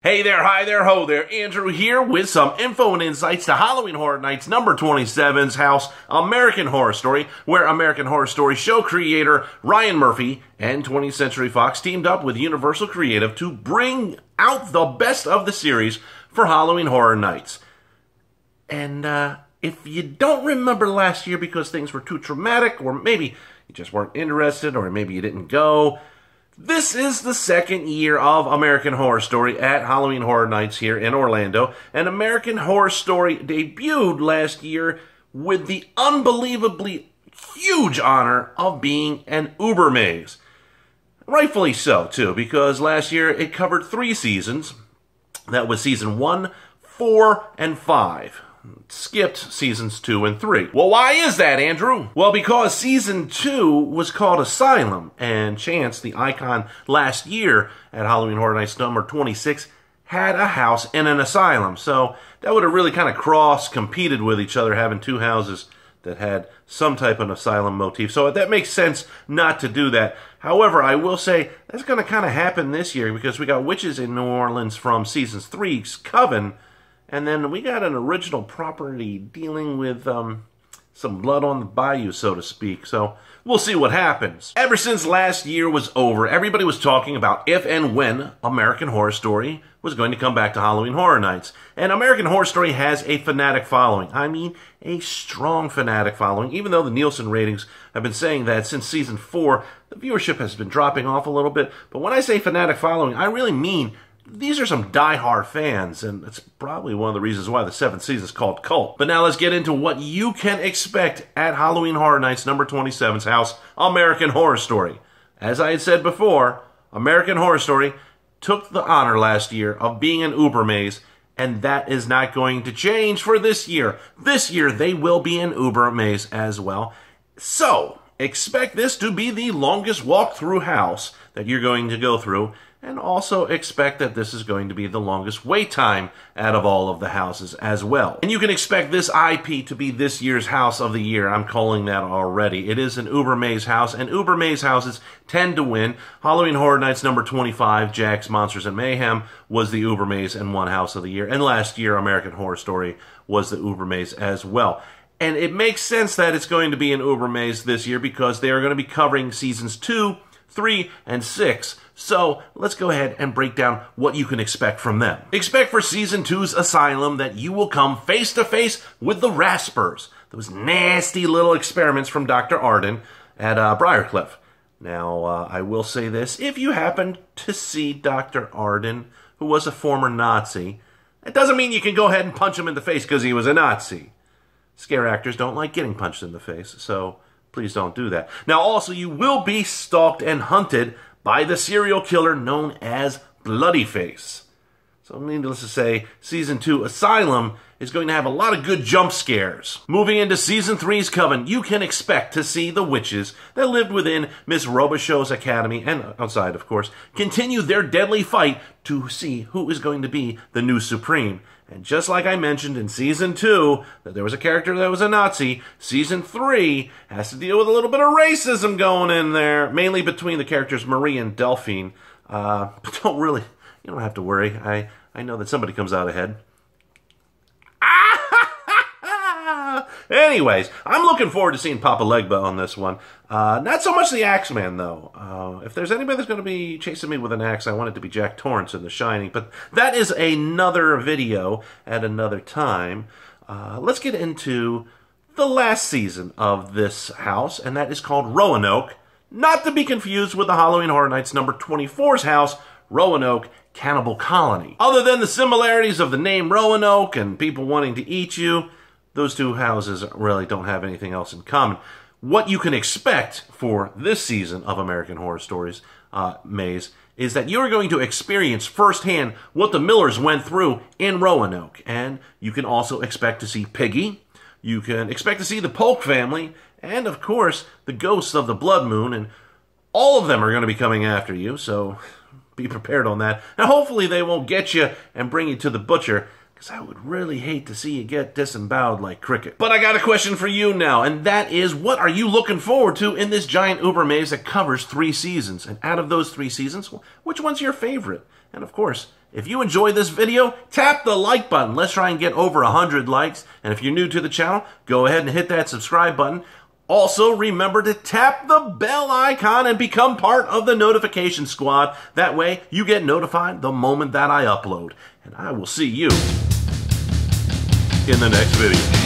Hey there, hi there, ho there, Andrew here with some info and insights to Halloween Horror Nights number 27's house, American Horror Story, where American Horror Story show creator Ryan Murphy and 20th Century Fox teamed up with Universal Creative to bring out the best of the series for Halloween Horror Nights. And if you don't remember last year because things were too traumatic, or maybe you just weren't interested, or maybe you didn't go, this is the second year of American Horror Story at Halloween Horror Nights here in Orlando, and American Horror Story debuted last year with the unbelievably huge honor of being an Uber maze. Rightfully so, too, because last year it covered 3 seasons. That was season 1, 4, and 5. Skipped seasons 2 and 3. Well, why is that, Andrew? Well, because season 2 was called Asylum, and Chance, the icon last year at Halloween Horror Nights number 26, had a house in an asylum. So that would have really kind of cross-competed with each other, having 2 houses that had some type of asylum motif. So that makes sense not to do that. However, I will say that's going to kind of happen this year because we got Witches in New Orleans from seasons 3's Coven. And then we got an original property dealing with some blood on the bayou, so to speak. So we'll see what happens. Ever since last year was over, everybody was talking about if and when American Horror Story was going to come back to Halloween Horror Nights. And American Horror Story has a fanatic following. I mean, a strong fanatic following, even though the Nielsen ratings have been saying that since season 4, the viewership has been dropping off a little bit. But when I say fanatic following, I really mean these are some die-hard fans, and it's probably one of the reasons why the 7th season is called Cult. But now let's get into what you can expect at Halloween Horror Nights number 27's house, American Horror Story. As I had said before, American Horror Story took the honor last year of being an Uber maze, and that is not going to change for this year. This year, they will be an Uber maze as well. So, expect this to be the longest walk-through house that you're going to go through, and also expect that this is going to be the longest wait time out of all of the houses as well. And you can expect this IP to be this year's house of the year. I'm calling that already. It is an Uber maze house, and Uber maze houses tend to win. Halloween Horror Nights number 25, Jack's Monsters and Mayhem, was the Uber maze and won house of the year. And last year, American Horror Story was the Uber maze as well. And it makes sense that it's going to be an Uber maze this year because they are going to be covering seasons 2, 3, and 6. So let's go ahead and break down what you can expect from them. Expect for season 2's Asylum that you will come face to face with the Raspers, those nasty little experiments from Dr. Arden at Briarcliff. Now, I will say this, if you happen to see Dr. Arden, who was a former Nazi, it doesn't mean you can go ahead and punch him in the face because he was a Nazi. Scare actors don't like getting punched in the face, so please don't do that. Now, also, you will be stalked and hunted by the serial killer known as Bloodyface. So needless to say, Season 2 Asylum is going to have a lot of good jump scares. Moving into Season 3's Coven, you can expect to see the witches that lived within Miss Robichaux's academy, and outside, of course, continue their deadly fight to see who is going to be the new Supreme. And just like I mentioned in Season 2, that there was a character that was a Nazi, Season 3 has to deal with a little bit of racism going in there, mainly between the characters Marie and Delphine. But you don't have to worry. I know that somebody comes out ahead. Anyways, I'm looking forward to seeing Papa Legba on this one. Not so much the Axeman, though. If there's anybody that's going to be chasing me with an axe, I want it to be Jack Torrance in The Shining. But that is another video at another time. Let's get into the last season of this house, and that is called Roanoke. Not to be confused with the Halloween Horror Nights number 24's house, Roanoke Cannibal Colony. Other than the similarities of the name Roanoke and people wanting to eat you, those 2 houses really don't have anything else in common. What you can expect for this season of American Horror Stories Maze is that you're going to experience firsthand what the Millers went through in Roanoke. And you can also expect to see Piggy. You can expect to see the Polk family. And, of course, the ghosts of the Blood Moon. And all of them are going to be coming after you, so be prepared on that. And hopefully they won't get you and bring you to the butcher. because I would really hate to see you get disemboweled like Cricket. But I got a question for you now, and that is, what are you looking forward to in this giant Uber maze that covers 3 seasons? And out of those 3 seasons, which one's your favorite? And of course, if you enjoyed this video, tap the like button. Let's try and get over 100 likes. And if you're new to the channel, go ahead and hit that subscribe button. Also, remember to tap the bell icon and become part of the notification squad. That way, you get notified the moment that I upload. And I will see you in the next video.